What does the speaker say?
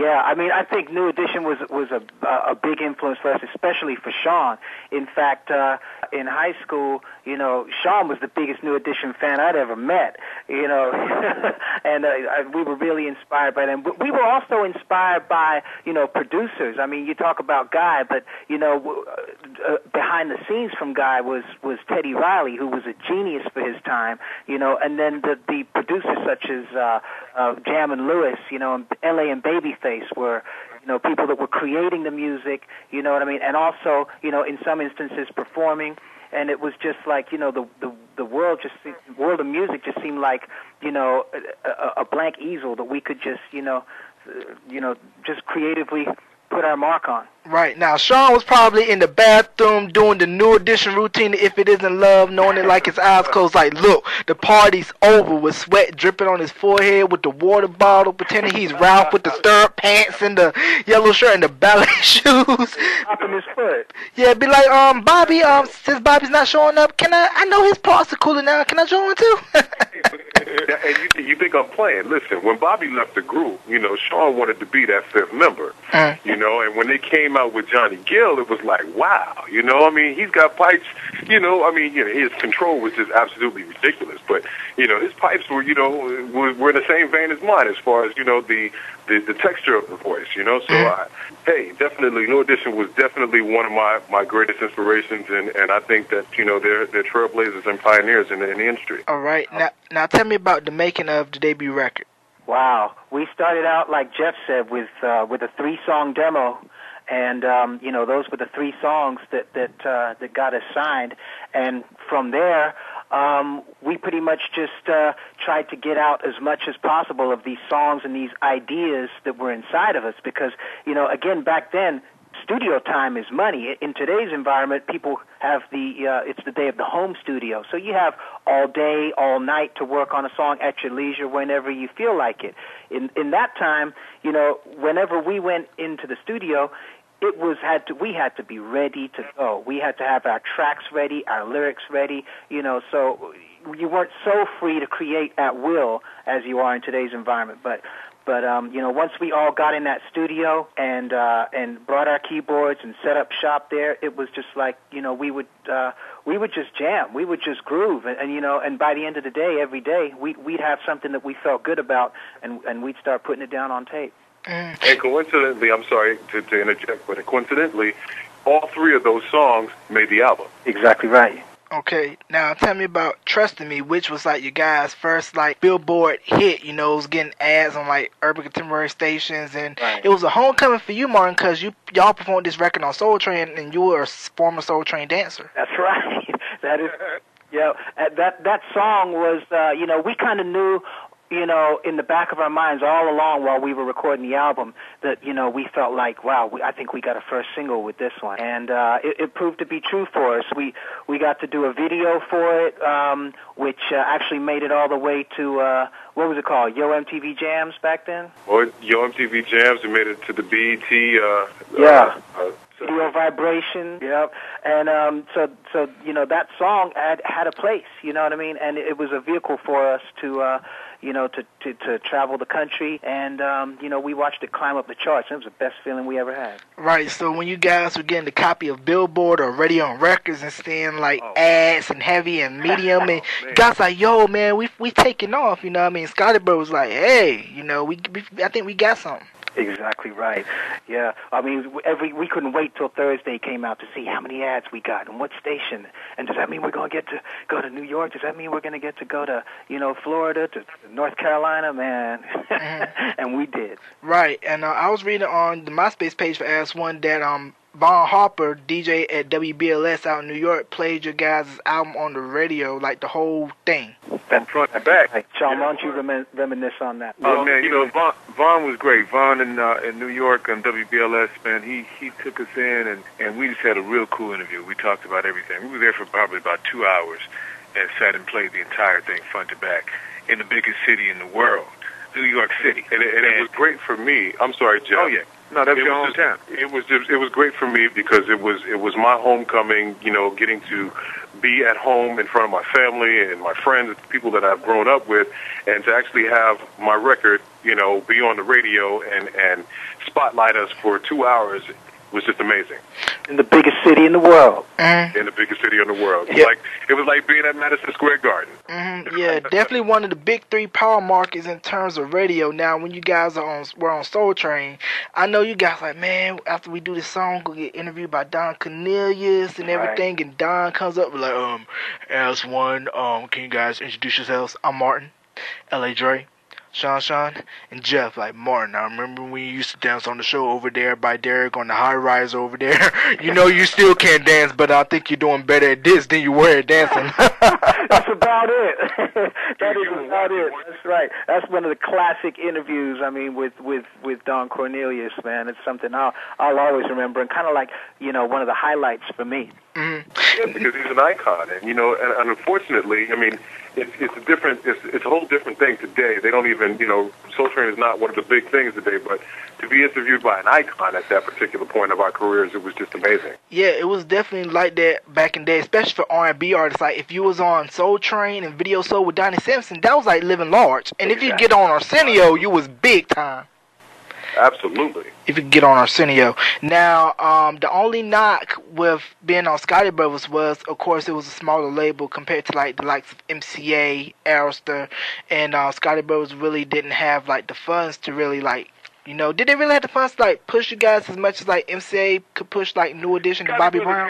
Yeah, I mean, I think New Edition was a big influence for us, especially for Sean. In fact, in high school, you know, Sean was the biggest New Edition fan I'd ever met, you know, and we were really inspired by them. But we were also inspired by, you know, producers. I mean, you talk about Guy, but, you know, behind the scenes from Guy was Teddy Riley, who was a genius for his time, you know, and then the producers such as Jam and Lewis, you know, and L.A. and Babyface were, you know, people that were creating the music, you know what I mean, and also, you know, in some instances performing. And it was just like, you know, the world of music just seemed like, you know, a blank easel that we could just, you know, just creatively put our mark on. Right. Now, Sean was probably in the bathroom doing the New Edition routine, If It Isn't Love, knowing it like his eyes closed, like, look, the party's over, with sweat dripping on his forehead, with the water bottle, pretending he's Ralph with the stirrup pants and the yellow shirt and the ballet shoes. Up in his foot. Yeah, be like, Bobby, since Bobby's not showing up, I know his parts are cooler now, can I join too? And you think I'm playing? Listen, when Bobby left the group, you know, Sean wanted to be that fifth member, you know, and when they came out with Johnny Gill, it was like, wow, you know, I mean, he's got pipes, you know, I mean, you know, his control was just absolutely ridiculous, but, you know, his pipes were, you know, were in the same vein as mine as far as, you know, the texture of the voice, you know, so hey, definitely, New Edition was definitely one of my greatest inspirations, and I think that, you know, they're trailblazers and pioneers in the industry. All right, now tell me about the making of the debut record. Wow, we started out, like Jeff said, with a 3-song demo, and you know, those were the 3 songs that got us signed, and from there, we pretty much just tried to get out as much as possible of these songs and these ideas that were inside of us, because, you know, again, back then, studio time is money. In today's environment, people have it's the day of the home studio. So you have all day, all night to work on a song at your leisure whenever you feel like it. In that time, you know, whenever we went into the studio, we had to be ready to go. We had to have our tracks ready, our lyrics ready, you know, so you weren't so free to create at will as you are in today's environment. But you know, once we all got in that studio and brought our keyboards and set up shop there, it was just like, you know, we would just jam, we would just groove, and you know, and by the end of the day, every day, we'd have something that we felt good about, and we'd start putting it down on tape. And coincidentally, I'm sorry to interject, but coincidentally, all 3 of those songs made the album. Exactly right. Okay, now tell me about Trusting Me, which was like your guys' first like Billboard hit. You know, it was getting ads on like urban contemporary stations, and It was a homecoming for you, Martin, because y'all performed this record on Soul Train, and you were a former Soul Train dancer. That's right. That is, yeah. That song was, you know, we kind of knew, you know, in the back of our minds all along while we were recording the album that, you know, we felt like, wow, I think we got a first single with this one. And it proved to be true for us. We got to do a video for it, which actually made it all the way to, what was it called, Yo MTV Jams back then? Or Yo MTV Jams, we made it to the BET. Video Vibration, yep. And so you know, that song had a place, you know what I mean? And it was a vehicle for us to you know, to travel the country, and you know, we watched it climb up the charts. It was the best feeling we ever had. Right. So when you guys were getting the copy of Billboard or Radio on Records and seeing like ads and heavy and medium, and guys like, yo, man, we taking off. You know what I mean? Scotty Bird was like, hey, you know, I think we got something. Exactly right. Yeah, I mean, we couldn't wait till Thursday came out to see how many ads we got and what station. And does that mean we're going to get to go to New York? Does that mean we're going to get to go to, you know, Florida, to North Carolina, man? And we did. Right. And I was reading on the MySpace page for Az-1 that Von Harper, DJ at WBLS out in New York, played your guys' album on the radio, like the whole thing. From front and back. Hey, Sean, why don't you reminisce on that? Oh, man, you know, Von was great. Von in New York on WBLS, man, he took us in, and we just had a real cool interview. We talked about everything. We were there for probably about 2 hours and sat and played the entire thing front to back in the biggest city in the world, New York City. And it was great for me. I'm sorry, Jeff. Oh, yeah. No, that's your hometown. It was great for me because it was my homecoming, you know, getting to be at home in front of my family and my friends, people that I've grown up with, and to actually have my record you know, be on the radio and spotlight us for 2 hours was just amazing. In the biggest city in the world. In the biggest city in the world. Yeah. It was like being at Madison Square Garden. Yeah, definitely one of the big three power markets in terms of radio. Now, when you guys were on Soul Train, I know you guys like, man, after we do this song, we'll get interviewed by Don Cornelius and everything, and Don comes up with like, Az-1, can you guys introduce yourselves? I'm Martin, L.A. Dre, Sean, and Jeff. Like, Martin, I remember when you used to dance on the show over there by Derek on the high rise over there. You know you still can't dance, but I think you're doing better at this than you were at dancing. That's about it. That is about it. That's right. That's one of the classic interviews, I mean, with Don Cornelius, man. It's something I'll always remember, and kind of like, you know, one of the highlights for me. Yeah, because he's an icon, and you know, and unfortunately, I mean, it's a whole different thing today. They don't even, you know, Soul Train is not one of the big things today, but to be interviewed by an icon at that particular point of our careers, it was just amazing. Yeah, it was definitely like that back in the day, especially for R&B artists. Like, if you was on Soul Train and Video Soul with Donnie Simpson, that was like living large. And if you get on Arsenio, you was big time. Absolutely. If you get on Arsenio. Now, the only knock with being on Scotty Brothers was, of course, it was a smaller label compared to like the likes of MCA, Arista, and Scotty Brothers really didn't have like the funds to really like, you know, did they really have the funds to like push you guys as much as like MCA could push like New Edition to Bobby Brown?